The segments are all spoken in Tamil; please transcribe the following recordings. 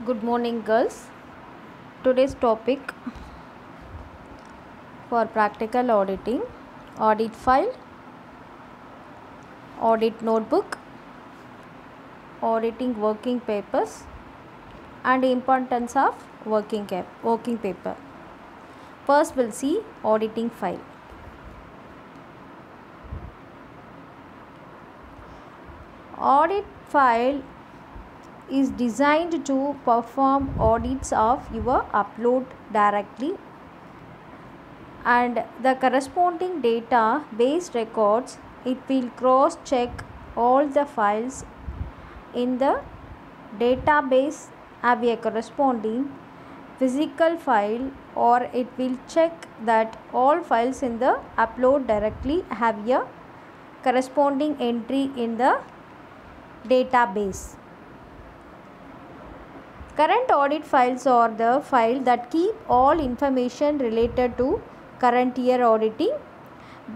Good morning, girls. Today's topic for practical auditing: audit file, audit notebook, auditing working papers, and importance of working paper. First, we'll see auditing file. Audit file is designed to perform audits of your upload directly and the corresponding database records. It will cross check all the files in the database have a corresponding physical file, or it will check that all files in the upload directly have a corresponding entry in the database. Current audit files are the file that keep all information related to current year auditing.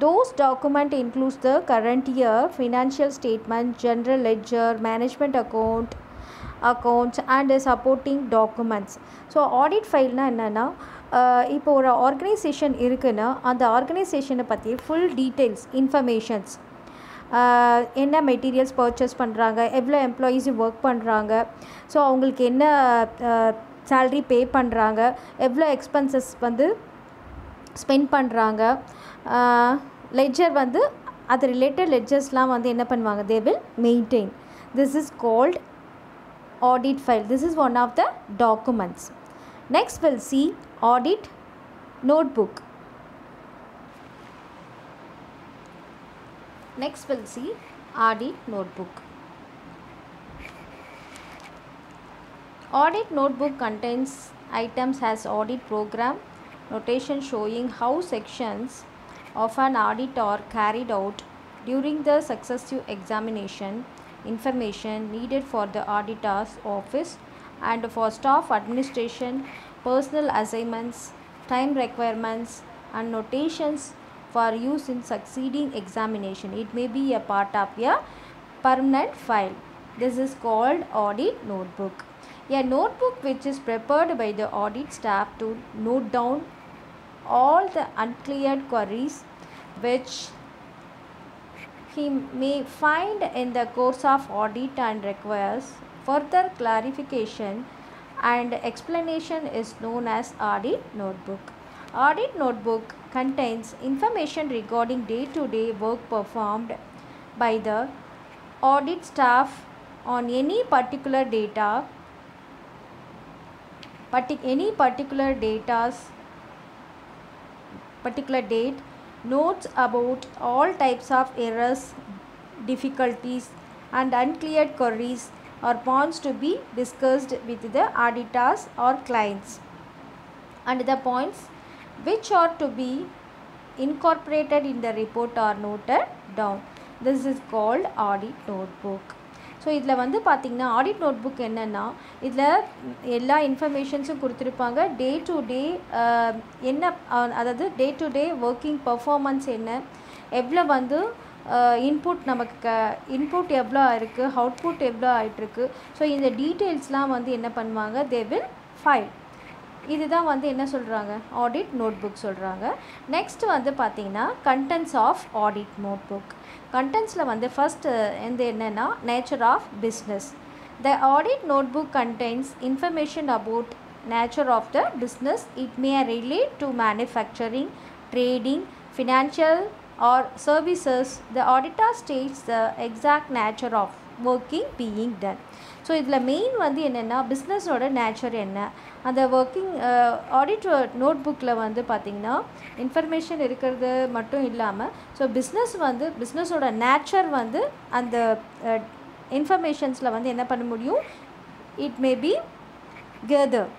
Those documents includes the current year financial statement, general ledger, management accounts and supporting documents. So audit file na enna இப்போ ஒரு ஆர்கனைசேஷன் இருக்குன்னா அந்த ஆர்கனைசேஷனை பற்றி ஃபுல் டீட்டெயில்ஸ் இன்ஃபர்மேஷன்ஸ், என்ன மெட்டீரியல்ஸ் பர்ச்சேஸ் பண்ணுறாங்க, எவ்வளோ எம்ப்ளாயீஸ் ஒர்க் பண்ணுறாங்க, ஸோ அவங்களுக்கு என்ன சேல்ரி பே பண்ணுறாங்க, எவ்வளோ எக்ஸ்பென்சஸ் வந்து ஸ்பெண்ட் பண்ணுறாங்க, லெட்ஜர் வந்து அது ரிலேட்டட் லெட்ஜர்ஸ்லாம் வந்து என்ன பண்ணுவாங்க, they will maintain. This is called audit file. This is one of the documents. Next we'll see audit notebook. Next we'll see audit notebook. Audit notebook contains items as audit program, notation showing how sections of an audit are carried out during the successive examination, information needed for the auditor's office and for staff administration, personal assignments, time requirements and notations for use in succeeding examination. It may be a part of a permanent file. This is called audit notebook. A notebook which is prepared by the audit staff to note down all the uncleared queries which he may find in the course of audit and requires further clarification and explanation is known as audit notebook. Audit notebook contains information regarding day-to-day work performed by the audit staff on any particular date, notes about all types of errors, difficulties and uncleared queries or points to be discussed with the auditors or clients, and the points which are to be incorporated in the report are noted down. This is called audit notebook. So இதில் வந்து பார்த்திங்கன்னா ஆடிட் நோட்புக் என்னென்னா, இதில் எல்லா இன்ஃபர்மேஷன்ஸும் கொடுத்துருப்பாங்க. டே டு டே என்ன, அதாவது day to day working performance என்ன, எவ்வளோ வந்து இன்புட் நமக்கு இன்புட் எவ்வளோ இருக்குது, அவுட்புட் எவ்வளோ ஆகிட்டுருக்கு, ஸோ இந்த டீட்டெயில்ஸ்லாம் வந்து என்ன பண்ணுவாங்க, தே வில் ஃபைல். இதுதான் வந்து என்ன சொல்கிறாங்க, ஆடிட் நோட்புக் சொல்கிறாங்க. நெக்ஸ்ட் வந்து பார்த்திங்கன்னா கண்டென்ட்ஸ் ஆஃப் ஆடிட் நோட்புக். கண்டென்ட்ஸில் வந்து ஃபஸ்ட்டு வந்து என்னென்னா nature of business. The audit notebook contains information about nature of the business. It may relate to manufacturing, trading, financial or services. The auditor states the exact nature of working being done. So இதில் மெயின் வந்து என்னென்னா பிஸ்னஸோட நேச்சர் என்ன, அந்த ஒர்க்கிங் ஆடிட் நோட்புக்கில் வந்து பார்த்திங்கன்னா இன்ஃபர்மேஷன் இருக்கிறது மட்டும் இல்லாமல், ஸோ பிஸ்னஸோட நேச்சர் வந்து அந்த இன்ஃபர்மேஷன்ஸில் வந்து என்ன பண்ண முடியும், it may be gather.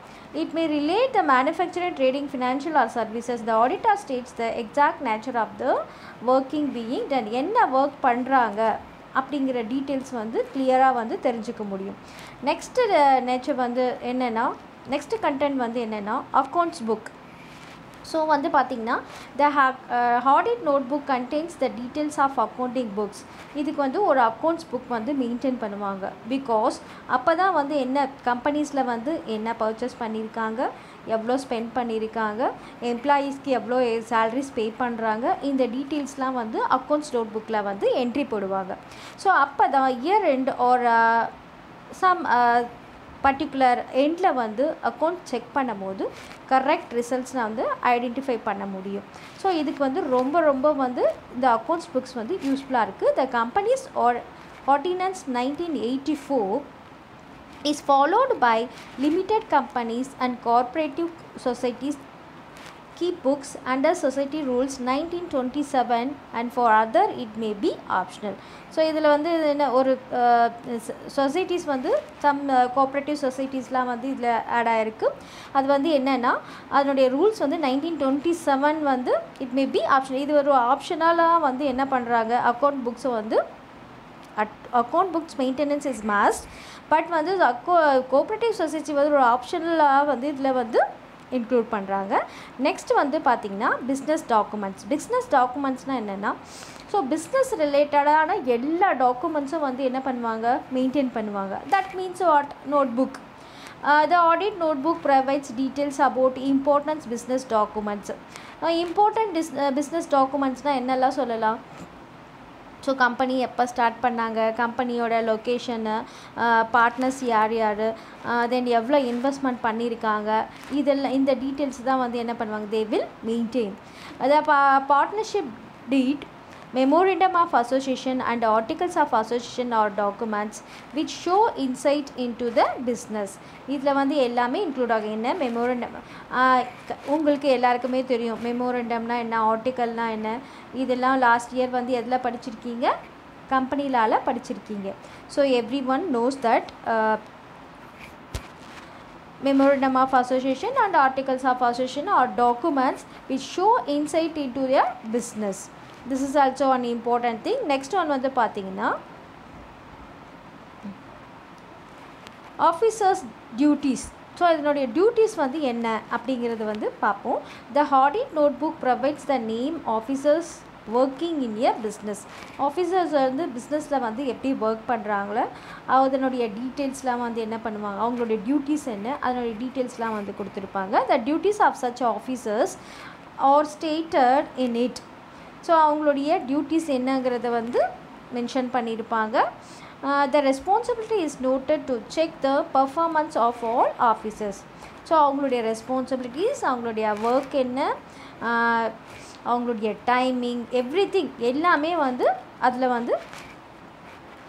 It may relate the manufacturing, trading, financial or services. The auditor states the exact nature of the working being done. என்ன ஒர்க் பண்ணுறாங்க அப்படிங்கிற டீட்டெயில்ஸ் வந்து கிளியராக வந்து தெரிஞ்சுக்க முடியும். நெக்ஸ்ட்டு நேச்சர் வந்து என்னென்னா, நெக்ஸ்ட்டு கண்டென்ட் வந்து என்னென்னா அக்கௌண்ட்ஸ் புக். ஸோ வந்து பார்த்திங்கன்னா the audit notebook contains the details of accounting books. இதுக்கு வந்து ஒரு அக்கௌண்ட்ஸ் புக் வந்து மெயின்டைன் பண்ணுவாங்க. பிகாஸ் அப்போ தான் வந்து என்ன கம்பெனிஸில் வந்து என்ன பர்ச்சேஸ் பண்ணியிருக்காங்க, எவ்வளோ ஸ்பெண்ட் பண்ணியிருக்காங்க, எம்ப்ளாயீஸ்க்கு எவ்வளோ சேலரிஸ் பே பண்ணுறாங்க, இந்த டீட்டெயில்ஸ்லாம் வந்து அக்கௌண்ட்ஸ் நோட் புக்கில் வந்து என்ட்ரி போடுவாங்க. ஸோ அப்போ தான் year end or some particular எண்டில் வந்து அக்கௌண்ட் செக் பண்ணும்போது கரெக்ட் ரிசல்ட்ஸ்னால் வந்து ஐடென்டிஃபை பண்ண முடியும். ஸோ இதுக்கு வந்து ரொம்ப வந்து இந்த அக்கௌண்ட்ஸ் புக்ஸ் வந்து யூஸ்ஃபுல்லாக இருக்குது. The companies ordinance 1984 is followed by limited companies and cooperative societies keep books under society rules 1927 and for other it may be optional. So இதில் வந்து என்ன ஒரு சொசைட்டிஸ் வந்து சம் கோஆப்ரேட்டிவ் சொசைட்டிஸ்லாம் வந்து இதில் ஆட் ஆகிருக்கு. அது வந்து என்னென்னா அதனுடைய ரூல்ஸ் வந்து 1927 வந்து இட் மே பி ஆப்ஷனல். இது ஒரு ஆப்ஷனலாக வந்து என்ன பண்ணுறாங்க, அக்கௌண்ட் புக்ஸை வந்து account books maintenance is must. But வந்து கோஆப்ரேட்டிவ் சொசைட்டி வந்து ஒரு ஆப்ஷனலாக வந்து இதில் வந்து இன்க்ளூட் பண்ணுறாங்க. நெக்ஸ்ட் வந்து பார்த்திங்கன்னா பிஸ்னஸ் டாக்குமெண்ட்ஸ்னால் என்னென்னா, ஸோ பிஸ்னஸ் ரிலேட்டடான எல்லா டாக்குமெண்ட்ஸும் வந்து என்ன பண்ணுவாங்க, மெயின்டைன் பண்ணுவாங்க. That means what, notebook. The audit notebook provides details about important business documents. Important business documents-னால் என்னெல்லாம் சொல்லலாம். ஸோ கம்பெனி எப்போ ஸ்டார்ட் பண்ணாங்க, கம்பெனியோட லொக்கேஷனு, பார்ட்னர்ஸ் யார், தென் எவ்வளோ இன்வெஸ்ட்மெண்ட் பண்ணியிருக்காங்க, இதெல்லாம் இந்த டீட்டெயில்ஸ் தான் வந்து என்ன பண்ணுவாங்க, தே வில் மெயின்டைன். அதாவது partnership deed, memorandum of association and articles of association or documents which show insight into the business. இதில் வந்து எல்லாமே இன்க்ளூட் ஆகும். என்ன மெமோரண்டம், உங்களுக்கு எல்லாருக்குமே தெரியும் மெமோரண்டம்னா என்ன, ஆர்டிக்கல்னா என்ன, இதெல்லாம் லாஸ்ட் இயர் வந்து எதில் படிச்சிருக்கீங்க, கம்பெனிலால் படிச்சிருக்கீங்க. So every one knows that memorandum of association and articles of association or documents which show insight into their business. This is also an important thing. Next one வந்து பார்த்தீங்கன்னா ஆஃபீஸர்ஸ் டியூட்டிஸ். ஸோ இதனுடைய டியூட்டிஸ் வந்து என்ன அப்படிங்கிறது வந்து பார்ப்போம். The audit notebook provides the name officers working in a business. Officers வந்து பிஸ்னஸில் வந்து எப்படி ஒர்க் பண்ணுறாங்களோ அதனுடைய டீட்டெயில்ஸ்லாம் வந்து என்ன பண்ணுவாங்க, அவங்களுடைய டியூட்டிஸ் என்ன, அதனுடைய டீட்டெயில்ஸ்லாம் வந்து கொடுத்துருப்பாங்க. The duties of such officers are stated in it. So அவங்களுடைய டியூட்டிஸ் என்னங்கிறத வந்து மென்ஷன் பண்ணியிருப்பாங்க. The responsibility is noted to check the performance of all officers. So அவங்களுடைய ரெஸ்பான்சிபிலிட்டிஸ், அவங்களுடைய ஒர்க் என்ன, அவங்களுடைய டைமிங், எவ்ரிதிங் எல்லாமே வந்து அதில் வந்து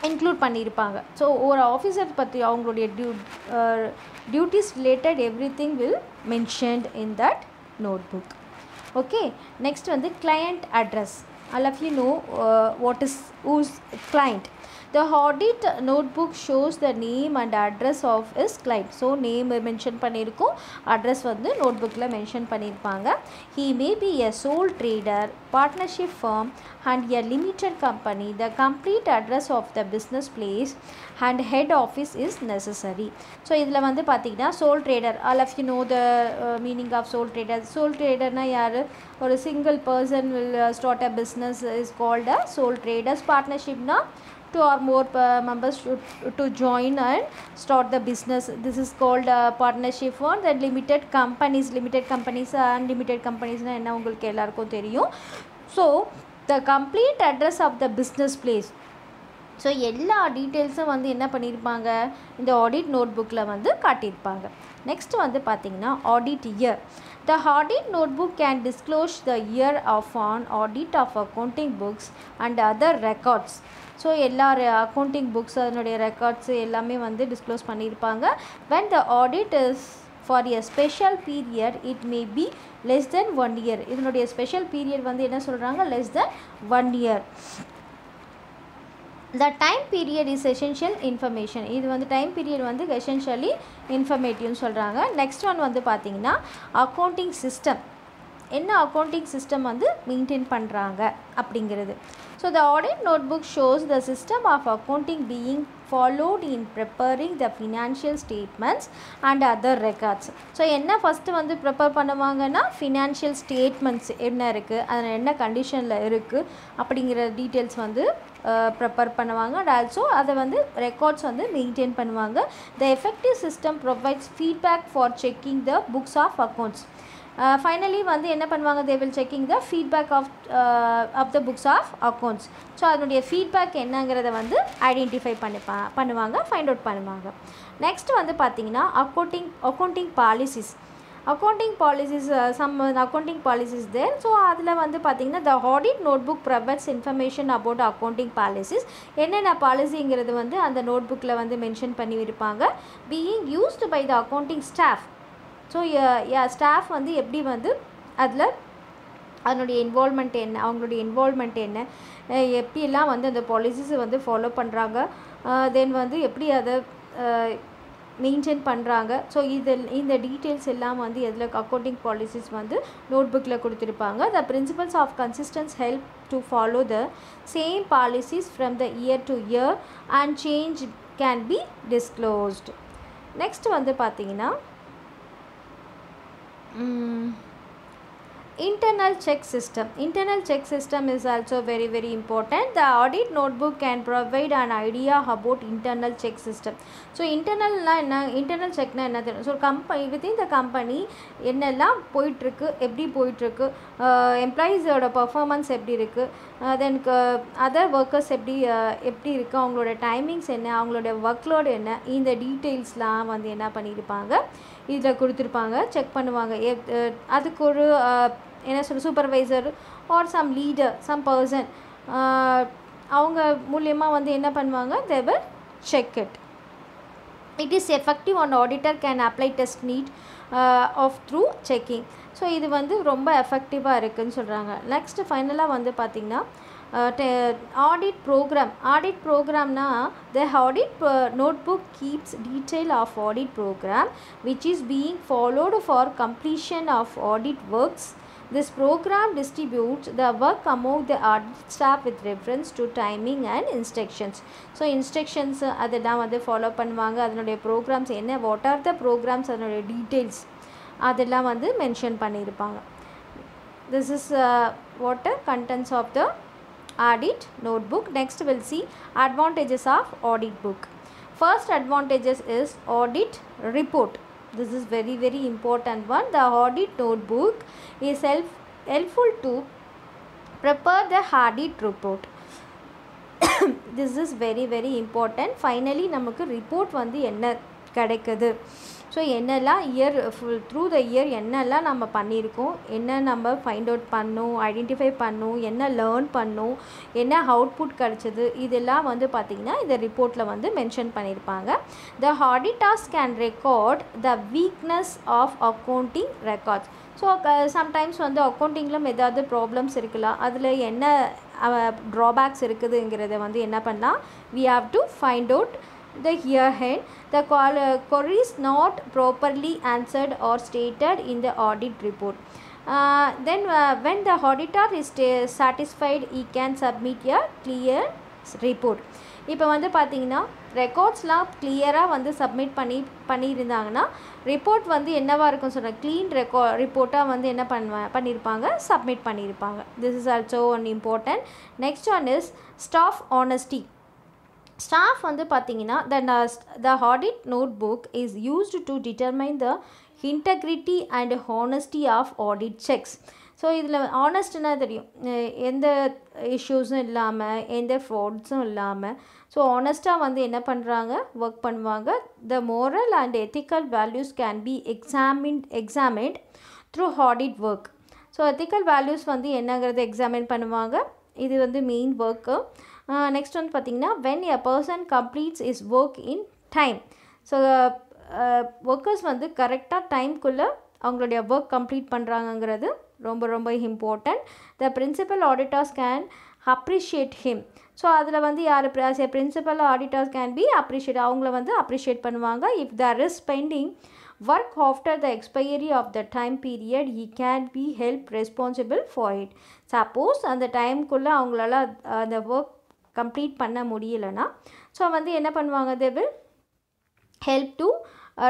இன்க்ளூட் பண்ணியிருப்பாங்க. ஸோ ஒரு ஆஃபீஸர் பற்றி அவங்களுடைய duties related everything will mentioned in that notebook. Okay, next one, the client address. All of you know what is who's client. The audit notebook shows the name and address of his client. So name mention பண்ணிருக்கோம், address வந்து notebookல mention பண்ணிருப்பாங்க. He may be a sole trader, partnership firm and a limited company. The complete address of the business place and head office is necessary. So இதில் வந்து பார்த்தீங்கன்னா sole trader, all of you know the meaning of sole trader. Sole trader na யாரு, ஒரு single person will start a business is called a sole traders. Partnership na two or more members to join and start the business. This is called partnership firm. Then limited companies and limited companies na enna ungalku ellarkum theriyum. So the complete address of the business place. So எல்லா டீட்டெயில்ஸும் வந்து என்ன பண்ணியிருப்பாங்க, இந்த ஆடிட் நோட்புக்கில் வந்து காட்டியிருப்பாங்க. நெக்ஸ்ட் வந்து பார்த்திங்கன்னா audit year. The audit notebook can disclose the year of an audit of accounting books and other records. So எல்லா அக்கௌண்டிங் புக்ஸ் அதனுடைய ரெக்கார்ட்ஸ் எல்லாமே வந்து டிஸ்க்ளோஸ் பண்ணியிருப்பாங்க. when the audit is for a special period it may be less than 1 year. இதனுடைய ஸ்பெஷல் பீரியட் வந்து என்ன சொல்கிறாங்க, less than 1 year. The time period is essential information. இது வந்து டைம் பீரியட் வந்து எசென்ஷியலி இன்ஃபர்மேட்டிவ்னு சொல்கிறாங்க. நெக்ஸ்ட் ஒன் வந்து பார்த்திங்கன்னா அக்கௌண்டிங் சிஸ்டம். என்ன அக்கௌண்டிங் சிஸ்டம் வந்து மெயின்டைன் பண்ணுறாங்க அப்படிங்கிறது. So the audit notebook shows the system of accounting being followed in preparing the financial statements and other records. So என்ன ஃபர்ஸ்ட் வந்து ப்ரிப்பேர் பண்ணுவாங்கன்னா ஃபினான்ஷியல் ஸ்டேட்மெண்ட்ஸ் என்ன இருக்குது, அதில் என்ன கண்டிஷனில் இருக்குது அப்படிங்கிற டீட்டெயில்ஸ் வந்து ப்ரிப்பேர் பண்ணுவாங்க. அண்ட் ஆல்சோ அதை வந்து ரெக்கார்ட்ஸ் வந்து மெயின்டைன் பண்ணுவாங்க. The effective system provides feedback for checking the books of accounts. Finally வந்து என்ன பண்ணுவாங்க, they will checking the feedback of the books of accounts. So அதனுடைய ஃபீட்பேக் என்னங்கிறத வந்து ஐடென்டிஃபை பண்ணுவாங்க, ஃபைண்ட் அவுட் பண்ணுவாங்க. நெக்ஸ்ட் வந்து பார்த்திங்கன்னா accounting policies. some accounting policies there. So அதில் வந்து பார்த்திங்கன்னா the audit notebook provides information about accounting policies. என்னென்ன பாலிசிங்கிறது வந்து அந்த நோட்புக்கில் வந்து மென்ஷன் பண்ணி இருப்பாங்க. being used by the accounting staff. So staff வந்து எப்படி வந்து அதில் அதனுடைய இன்வால்மெண்ட் என்ன, அவங்களுடைய இன்வால்மெண்ட் என்ன, எப்படியெல்லாம் வந்து அந்த பாலிசிஸை வந்து ஃபாலோ பண்ணுறாங்க, தென் வந்து எப்படி அதை மெயின்டைன் பண்ணுறாங்க. ஸோ இந்த டீட்டெயில்ஸ் எல்லாம் வந்து எதில் அக்கௌண்டிங் பாலிசிஸ் வந்து நோட்புக்கில் கொடுத்துருப்பாங்க. The principles of consistency help to follow the same policies from the year to year and change can be disclosed. Next வந்து பார்த்திங்கன்னா internal check system is also very important. The audit notebook can provide an idea about internal check system. So internal check na enna theriyum. So company within the company என்னெல்லாம் போயிட்டுருக்கு, எப்படி போயிட்டுருக்கு, எம்ப்ளாயீஸோட பர்ஃபார்மன்ஸ் எப்படி இருக்குது, தென் அதர் ஒர்க்கர்ஸ் எப்படி இருக்குது, அவங்களோட டைமிங்ஸ் என்ன, அவங்களோட ஒர்க்லோடு என்ன, இந்த டீட்டெயில்ஸ்லாம் வந்து என்ன பண்ணியிருப்பாங்க இதில் கொடுத்துருப்பாங்க, செக் பண்ணுவாங்க. அதுக்கு ஒரு என்ன supervisor or some leader, some person, அவங்க மூலியமாக வந்து என்ன பண்ணுவாங்க, they will check it. It is effective on auditor can apply test need of through checking. So இது வந்து ரொம்ப எஃபெக்டிவாக இருக்குதுன்னு சொல்கிறாங்க. நெக்ஸ்ட் ஃபைனலாக வந்து பார்த்திங்கன்னா audit programனா the audit notebook keeps detail of audit program which is being followed for completion of audit works. This program distributes the work among the audit staff with reference to timing and instructions. So instructions அதெல்லாம் வந்து ஃபாலோ பண்ணுவாங்க. அதனுடைய ப்ரோக்ராம்ஸ் என்ன, வாட் ஆர் த ப்ரோக்ராம்ஸ், அதனுடைய டீட்டெயில்ஸ் அதெல்லாம் வந்து மென்ஷன் பண்ணியிருப்பாங்க. This is what the contents of the audit notebook. Next we'll see advantages of audit book. First advantages is audit report. This is very important one. The audit notebook is helpful to prepare the audit report. This is very important. Finally நமக்கு ரிப்போர்ட் வந்து என்ன கிடைக்குது, ஸோ என்னெல்லாம் இயர் த்ரூ த இயர் என்னெல்லாம் நம்ம பண்ணியிருக்கோம், என்ன நம்ம ஃபைண்ட் அவுட் பண்ணோம், ஐடென்டிஃபை பண்ணோம், என்ன லேர்ன் பண்ணோம், என்ன அவுட்புட் கிடச்சிது, இதெல்லாம் வந்து பார்த்திங்கன்னா இந்த ரிப்போர்ட்டில் வந்து மென்ஷன் பண்ணியிருப்பாங்க. The auditors can record the weakness of accounting records. So sometimes வந்து அக்கௌண்டிங்கில் ஏதாவது ப்ராப்ளம்ஸ் இருக்கலாம், அதில் என்ன ட்ராபேக்ஸ் இருக்குதுங்கிறத வந்து என்ன பண்ணலாம், we have to find out the herein. The queries not properly answered or stated in the audit report. Then when the auditor is satisfied, he can submit a clear report. இப்போ வந்து பார்த்திங்கன்னா ரெக்கார்ட்ஸ்லாம் கிளியராக வந்து சப்மிட் பண்ணியிருந்தாங்கன்னா ரிப்போர்ட் வந்து என்னவாக இருக்குன்னு சொல்கிறேன், க்ளீன் ரிப்போர்ட்டாக வந்து என்ன பண்ணியிருப்பாங்க, சப்மிட் பண்ணியிருப்பாங்க. This is also one important. Next one is staff honesty. Staff வந்து பார்த்திங்கன்னா the audit notebook is used to determine the integrity and honesty of audit checks. So இதில் ஆனஸ்ட்னா தெரியும், எந்த இஷ்யூஸும் இல்லாமல் எந்த ஃப்ராட்ஸும் இல்லாமல், ஸோ ஆனஸ்ட்டாக வந்து என்ன பண்ணுறாங்க, ஒர்க் பண்ணுவாங்க. த moral and ethical values can be examined through audit work. So ethical values வந்து என்னங்கிறத எக்ஸாமின் பண்ணுவாங்க. இது வந்து மெயின் ஒர்க்கு. நெக்ஸ்ட் வந்து பார்த்திங்கன்னா when a person completes his work in time. So workers வந்து கரெக்டாக டைம்குள்ளே அவங்களுடைய ஒர்க் கம்ப்ளீட் பண்ணுறாங்கங்கிறது ரொம்ப important. The principal auditors can appreciate him. So அதில் வந்து யார் principal auditors can be appreciate, அவங்கள வந்து அப்ரிஷியேட் பண்ணுவாங்க. If there is pending work after the expiry of the time period, he can be held responsible for it. Suppose அந்த டைம்குள்ளே அவங்களால அந்த ஒர்க் கம்ப்ளீட் பண்ண முடியலைன்னா, ஸோ வந்து என்ன பண்ணுவாங்க, they will help to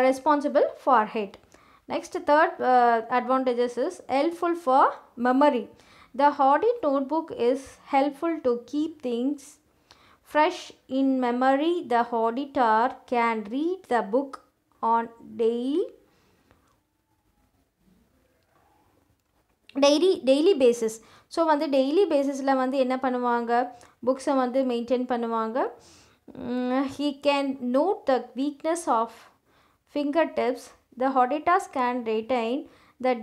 responsible for it. Next, third advantages is helpful for memory. The audit notebook is helpful to keep things fresh in memory. The auditor can read the book on daily basis. So வந்து டெய்லி பேசிஸில் வந்து என்ன பண்ணுவாங்க, புக்ஸை வந்து மெயின்டைன் பண்ணுவாங்க. He can note the weakness of fingertips. The auditors can retain the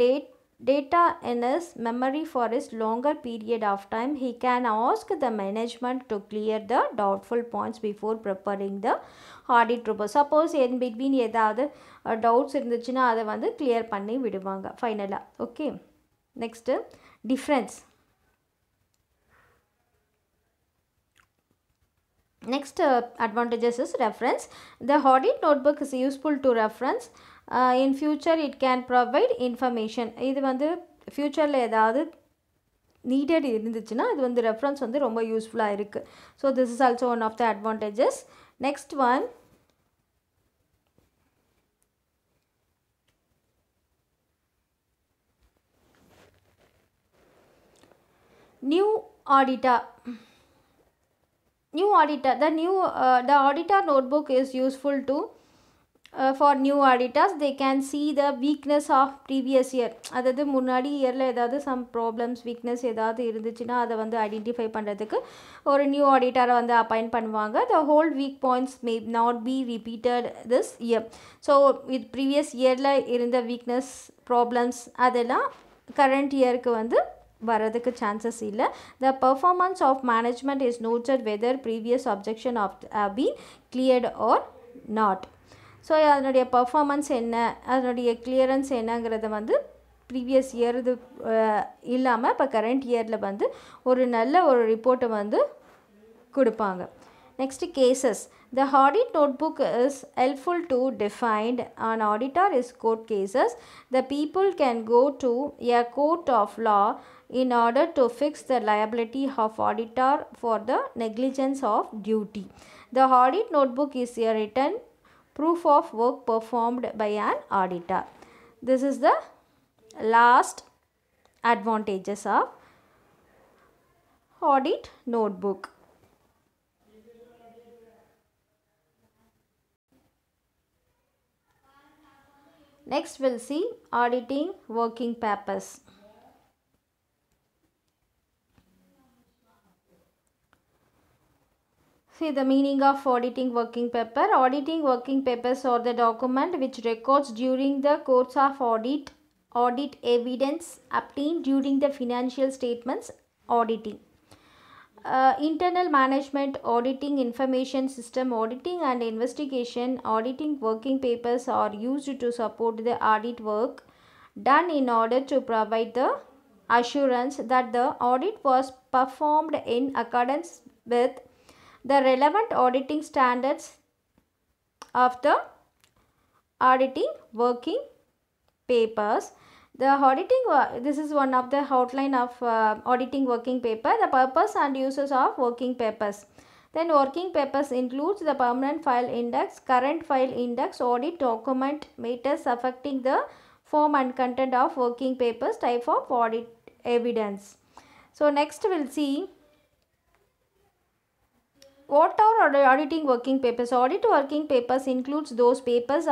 data in his memory for a longer period of time. He can ask the management to clear the doubtful points before preparing the audit report. Suppose in between ஏதாவது doubts இருந்துச்சுன்னா அதை வந்து clear பண்ணி விடுவாங்க ஃபைனலாக. Okay, next difference. Next advantages is reference. The audit notebook is useful to reference. In future it can provide information. இது வந்து ஃப்யூச்சரில் ஏதாவது நீடட் இருந்துச்சுன்னா இது வந்து ரெஃபரன்ஸ் வந்து ரொம்ப யூஸ்ஃபுல்லாக இருக்குது. So this is also one of the advantages. Next one, new auditor. The auditor notebook is useful to for new auditors. They can see the weakness of previous year. அதாவது முன்னாடி இயரில் ஏதாவது சம் ப்ராப்ளம்ஸ் வீக்னஸ் ஏதாவது இருந்துச்சுன்னா அதை வந்து ஐடென்டிஃபை பண்ணுறதுக்கு ஒரு நியூ ஆடிட்டரை வந்து அப்பாயிண்ட் பண்ணுவாங்க. The whole week points may not be repeated this year. So இது ப்ரீவியஸ் இயரில் இருந்த வீக்னஸ் ப்ராப்ளம்ஸ் அதெல்லாம் கரண்ட் இயருக்கு வந்து வரதுக்கு சான்சஸ் இல்லை. The performance of management is noted whether previous objection of been cleared or not. So அதனுடைய பர்ஃபார்மன்ஸ் என்ன, அதனுடைய கிளியரன்ஸ் என்னங்கிறத வந்து ப்ரீவியஸ் இயர் இது இல்லாமல் இப்போ கரண்ட் இயரில் வந்து ஒரு நல்ல ஒரு ரிப்போர்ட்டை வந்து கொடுப்பாங்க. Next, cases. The audit notebook is helpful to define an auditor is court cases. The people can go to a court of law in order to fix the liability of auditor for the negligence of duty. The audit notebook is a written proof of work performed by an auditor. This is the last advantages of audit notebook. Next we'll see auditing working papers. See the meaning of auditing working paper. Auditing working papers are the document which records during the course of audit evidence obtained during the financial statements auditing. Internal management auditing, information system auditing and investigation auditing working papers are used to support the audit work done in order to provide the assurance that the audit was performed in accordance with the relevant auditing standards of the auditing working papers. The auditing, this is one of the outline of auditing working paper, the purpose and uses of working papers. Then working papers includes the permanent file index, current file index, audit document, matters affecting the form and content of working papers, type of audit evidence. So next we'll see what are auditing working papers. Audit working papers includes those papers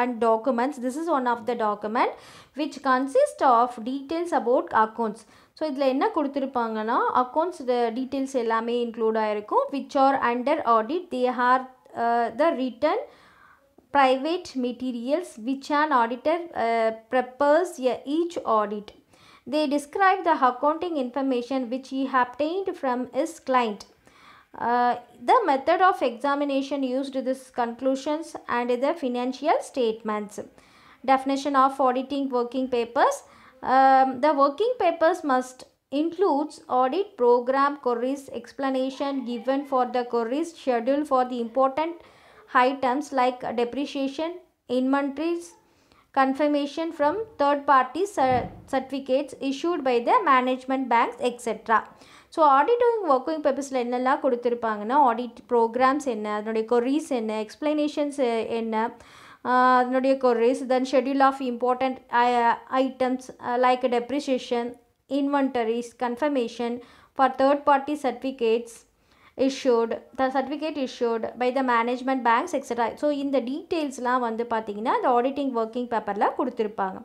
and documents. This is one of the document which consist of details about accounts. So இதில் என்ன கொடுத்திருப்பாங்கன்னா accounts details எல்லாமே include ஆயிருக்கும். Which are under audit. They are the written private materials which an auditor prepares each audit. They describe the accounting information which he obtained from his client. The method of examination used these conclusions and the financial statements. Definition of auditing working papers. The working papers must includes audit program, queries, explanation given for the queries, schedule for the important items like depreciation, inventories, confirmation from third party certificates issued by the management banks, etc. So auditing working பேப்பர்ஸில் என்னெல்லாம் கொடுத்துருப்பாங்கன்னா ஆடிட் ப்ரோக்ராம்ஸ் என்ன, அதனுடைய கொரீஸ் என்ன, எக்ஸ்ப்ளனேஷன்ஸ் என்ன, அதனுடைய queries, then schedule of important items like depreciation, inventories, confirmation for third party certificates issued, the certificate issued by the management banks etc. So இந்த டீட்டெயில்ஸ்லாம் வந்து பார்த்தீங்கன்னா the auditing working paperல கொடுத்துருப்பாங்க.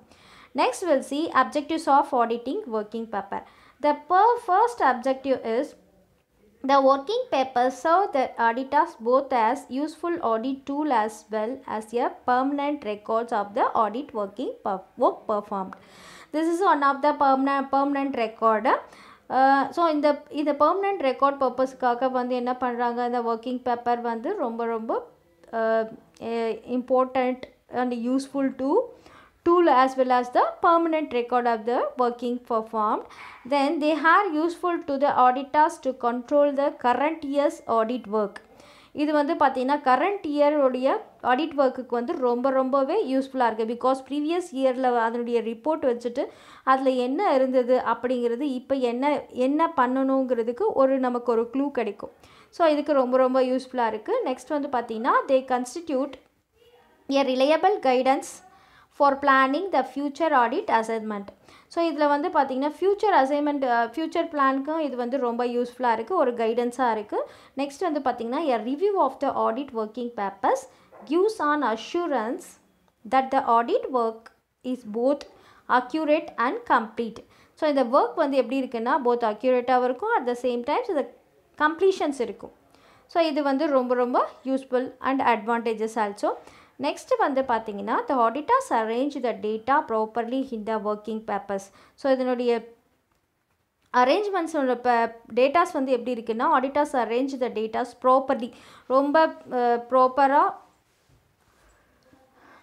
Next we'll see objectives of auditing working paper. The first objective is the working paper serve the auditors both as useful audit tool as well as a permanent records of the audit work performed. This is one of the permanent record. So இந்த permanent record purposeக்காக வந்து என்ன பண்ணுறாங்க, இந்த working paper வந்து ரொம்ப important and useful tool as well as the permanent record of the working performed. Then they are useful to the auditors to control the current year's audit work. இது வந்து பார்த்தீங்கன்னா கரண்ட் இயருடைய ஆடிட் ஒர்க்குக்கு வந்து ரொம்பவே யூஸ்ஃபுல்லாக இருக்குது. பிகாஸ் ப்ரீவியஸ் இயரில் அதனுடைய ரிப்போர்ட் வச்சுட்டு அதில் என்ன இருந்தது அப்படிங்கிறது இப்போ என்ன பண்ணணுங்கிறதுக்கு நமக்கு ஒரு க்ளூ கிடைக்கும். ஸோ இதுக்கு ரொம்ப யூஸ்ஃபுல்லாக இருக்குது. நெக்ஸ்ட் வந்து பார்த்தீங்கன்னா they constitute a reliable guidance for planning the future audit assignment. So இதில் வந்து பார்த்திங்கன்னா ஃப்யூச்சர் பிளானுக்கும் இது வந்து ரொம்ப யூஸ்ஃபுல்லாக இருக்குது, ஒரு கைடன்ஸாக இருக்குது. நெக்ஸ்ட் வந்து பார்த்திங்கன்னா a review of the audit working papers gives an assurance that the audit work is both accurate and complete. So இந்த ஒர்க் வந்து எப்படி இருக்குன்னா போத் அக்யூரேட்டாகவும் இருக்கும், அட் த சேம் டைம்ஸ் இந்த கம்ப்ளீஷன்ஸ் இருக்கும். ஸோ இது வந்து ரொம்ப useful and advantages also. Next வந்து பார்த்தீங்கன்னா the auditors arrange the data properly in the working papers. So இதனுடைய அரேஞ்ச்மெண்ட்ஸோட டேட்டாஸ் வந்து எப்படி இருக்குன்னா auditors arrange the data properly, ரொம்ப ப்ராப்பராக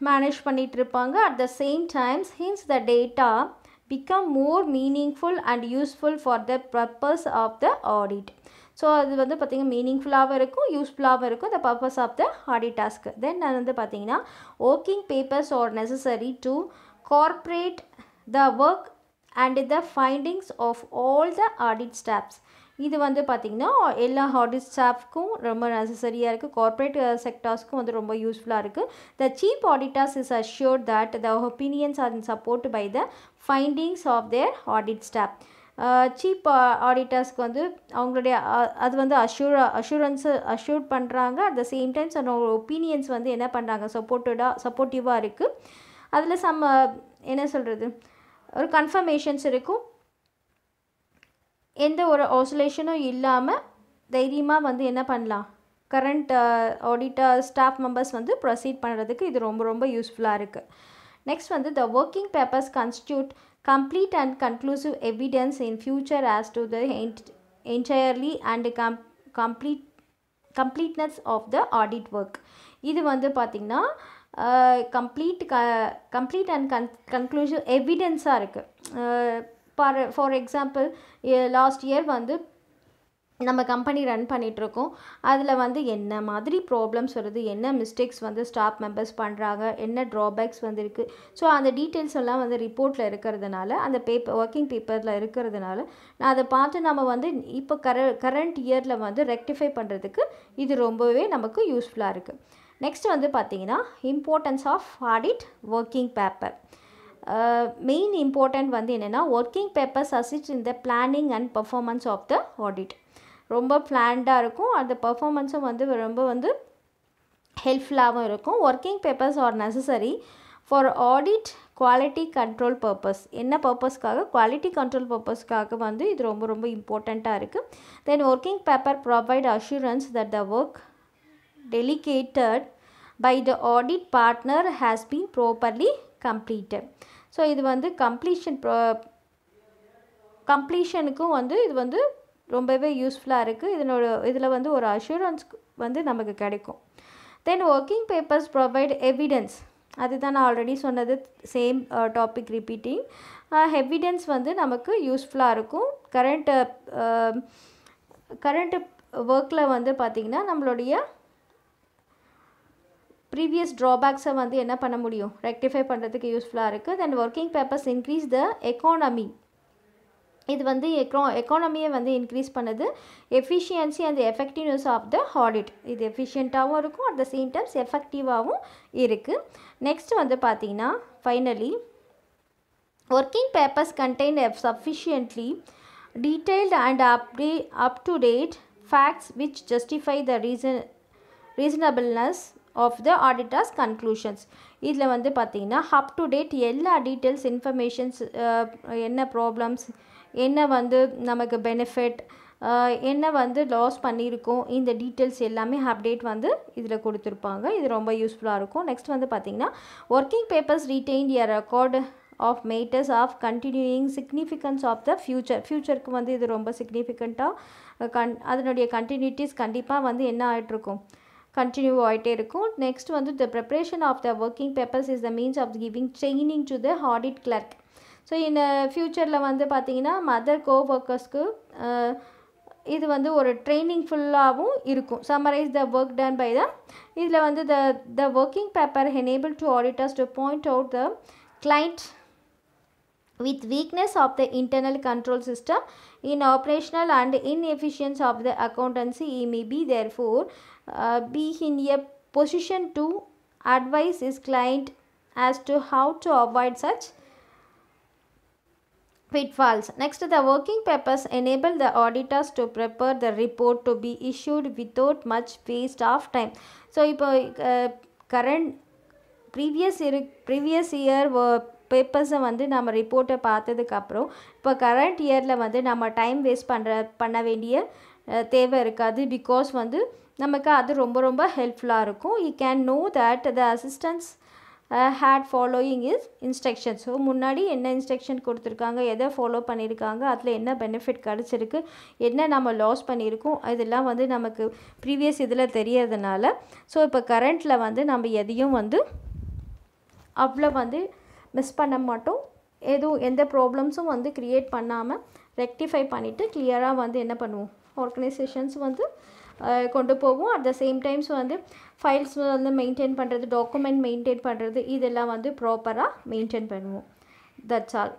மேனேஜ் பண்ணிகிட்டு இருப்பாங்க. At the same times hence the data become more meaningful and useful for the purpose of the audit. So அது வந்து பார்த்திங்கன்னா மீனிங்ஃபுல்லாகவும் இருக்கும், யூஸ்ஃபுல்லாகவும் இருக்கும் the purpose of the audit task. Then வந்து பார்த்திங்கன்னா working papers are necessary to corporate the work and the findings of all the audit staffs. இது வந்து பார்த்திங்கன்னா எல்லா ஆடிட் ஸ்டாஃப்க்கும் ரொம்ப நெசசரியாக இருக்குது, கார்ப்பரேட் செக்டார்ஸ்க்கும் வந்து ரொம்ப யூஸ்ஃபுல்லாக இருக்குது. The chief auditors is assured that the opinions are supported by the findings of their audit staff. Chief ஆடிட்டர்ஸ்க்கு வந்து அவங்களுடைய அது வந்து அஷ்யூர் பண்ணுறாங்க. அட் த சேம் டைம்ஸ் அதோட ஒப்பீனியன்ஸ் வந்து என்ன பண்ணுறாங்க சப்போர்ட்டிவாக இருக்குது. அதில் என்ன சொல்கிறது ஒரு கன்ஃபர்மேஷன்ஸ் இருக்கும், எந்த ஒரு ஆசோலேஷனும் இல்லாமல் தைரியமாக வந்து என்ன பண்ணலாம் கரண்ட் ஆடிட்டர் ஸ்டாஃப் மெம்பர்ஸ் வந்து ப்ரொசீட் பண்ணுறதுக்கு இது ரொம்ப யூஸ்ஃபுல்லாக இருக்குது. நெக்ஸ்ட் வந்து the working papers constitute complete and conclusive evidence in future as to the entirely and completeness of the audit work. இது வந்து பார்த்திங்கன்னா complete and conclusive எவிடென்ஸாக இருக்குது. ஃபார் எக்ஸாம்பிள் லாஸ்ட் இயர் வந்து நம்ம கம்பெனி ரன் பண்ணிகிட்ருக்கோம், அதில் வந்து என்ன மாதிரி ப்ராப்ளம்ஸ் வருது, என்ன மிஸ்டேக்ஸ் வந்து ஸ்டாஃப் மெம்பர்ஸ் பண்ணுறாங்க, என்ன ட்ராபேக்ஸ் வந்து இருக்குது. ஸோ அந்த டீட்டெயில்ஸ் எல்லாம் வந்து ரிப்போர்ட்டில் இருக்கிறதுனால அந்த ஒர்க்கிங் பேப்பரில் இருக்கிறதுனால அதை பார்த்து நம்ம வந்து இப்போ கரண்ட் இயரில் வந்து ரெக்டிஃபை பண்ணுறதுக்கு இது ரொம்பவே நமக்கு யூஸ்ஃபுல்லாக இருக்குது. நெக்ஸ்ட் வந்து பார்த்திங்கன்னா importance of audit working paper. Main important வந்து என்னென்னா working papers assist in the planning and performance of the audit. ரொம்ப பிளான்டாக இருக்கும், அந்த பர்ஃபார்மன்ஸும் வந்து ரொம்ப வந்து ஹெல்ப்ஃபுல்லாகவும் இருக்கும். Working papers R necessary for audit quality control purpose. என்ன பர்பஸ்க்காக? குவாலிட்டி கண்ட்ரோல் பர்பஸ்க்காக வந்து இது ரொம்ப இம்பார்ட்டண்ட்டாக இருக்குது. Then working paper provide assurance that the work delegated by the audit partner has been properly completed. So இது வந்து கம்ப்ளீஷனுக்கும் வந்து இது வந்து ரொம்பவே யூஸ்ஃபுல்லாக இருக்குது. இதில் வந்து ஒரு அஷூரன்ஸ் வந்து நமக்கு கிடைக்கும். தென் ஒர்க்கிங் பேப்பர்ஸ் ப்ரொவைட் எவிடன்ஸ். அதுதான் நான் ஆல்ரெடி சொன்னது, சேம் டாபிக் ரிப்பீட்டிங். எவிடன்ஸ் வந்து நமக்கு யூஸ்ஃபுல்லாக இருக்கும். கரண்ட் ஒர்க்கில் வந்து பார்த்திங்கன்னா நம்மளுடைய ப்ரீவியஸ் ட்ராபேக்ஸை வந்து என்ன பண்ண முடியும், ரெக்டிஃபை பண்ணுறதுக்கு யூஸ்ஃபுல்லாக இருக்குது. Then working papers increase the economy இது வந்து எக்கானமியை வந்து இன்க்ரீஸ் பண்ணுது. Efficiency and effectiveness of the audit, இது எஃபிஷியண்ட்டாகவும் இருக்கும், அட் த சேம் டைம்ஸ் எஃபெக்டிவாகவும் இருக்குது. நெக்ஸ்ட் வந்து பார்த்திங்கன்னா finally working papers contain sufficiently detailed and up-to-date facts which justify the reasonableness of the auditor's conclusions. இதில் வந்து பார்த்திங்கன்னா அப் டு டேட் எல்லா டீட்டெயில்ஸ் இன்ஃபர்மேஷன்ஸ், என்ன ப்ராப்ளம்ஸ், என்ன வந்து நமக்கு பெனிஃபிட், என்ன வந்து லாஸ் பண்ணியிருக்கோம், இந்த டீட்டெயில்ஸ் எல்லாமே அப்டேட் வந்து இதில் கொடுத்துருப்பாங்க. இது ரொம்ப யூஸ்ஃபுல்லாக இருக்கும். நெக்ஸ்ட் வந்து பார்த்திங்கன்னா working papers retain a record of matters of continuing significance of the ஃபியூச்சருக்கு வந்து இது ரொம்ப சிக்னிஃபிகண்ட்டாக அதனுடைய கண்டினியூட்டிஸ் கண்டிப்பாக வந்து என்ன ஆகிட்ருக்கும், கண்டினியூ ஆகிட்டே இருக்கும். நெக்ஸ்ட் வந்து the preparation of the working papers is the means of giving training to the audit clerk. So இந்த ஃப்யூச்சரில் வந்து பார்த்திங்கன்னா மதர் கோவொர்க்கர்ஸ்க்கு இது வந்து ஒரு ட்ரைனிங் ஃபுல்லாகவும் இருக்கும். Summarise the work done by the, இதில் வந்து the working paper enable to auditors to point out the client with weakness of the internal control system in operational and inefficiency of the accountancy. He may be therefore be in a position to advise his client as to how to avoid such pitfalls. Next, the working papers enable the auditors to prepare the report to be issued without much waste of time. So இப்போ current ப்ரீவியஸ் இயர் பேப்பர்ஸை வந்து நம்ம ரிப்போர்ட்டை பார்த்ததுக்கப்புறம் இப்போ கரண்ட் இயரில் வந்து நம்ம டைம் வேஸ்ட் பண்ண வேண்டிய தேவை இருக்காது. பிகாஸ் வந்து நமக்கு அது ரொம்ப ரொம்ப ஹெல்ப்ஃபுல்லாக இருக்கும். You can know that the assistance had following is instruction. So முன்னாடி என்ன இன்ஸ்ட்ரக்ஷன் கொடுத்துருக்காங்க, எதை ஃபாலோ பண்ணியிருக்காங்க, அதில் என்ன பெனிஃபிட் கிடச்சிருக்கு, என்ன நம்ம லாஸ் பண்ணியிருக்கோம், இதெல்லாம் வந்து நமக்கு ப்ரீவியஸ் இதில் தெரியறதுனால ஸோ இப்போ கரண்ட்டில் வந்து நம்ம எதையும் வந்து அவ்வளோ வந்து மிஸ் பண்ண மாட்டோம். எதுவும் எந்த ப்ராப்ளம்ஸும் வந்து க்ரியேட் பண்ணாமல் ரெக்டிஃபை பண்ணிவிட்டு கிளியராக வந்து என்ன பண்ணுவோம், ஆர்கனைசேஷன்ஸ் வந்து கொண்டு போவோம். அட் த சேம் டைம்ஸ் வந்து ஃபைல்ஸ் வந்து மெயின்டைன் பண்ணுறது, டாக்குமெண்ட் மெயின்டைன் பண்ணுறது, இதெல்லாம் வந்து ப்ராப்பராக மெயின்டைன் பண்ணுவோம். That's all.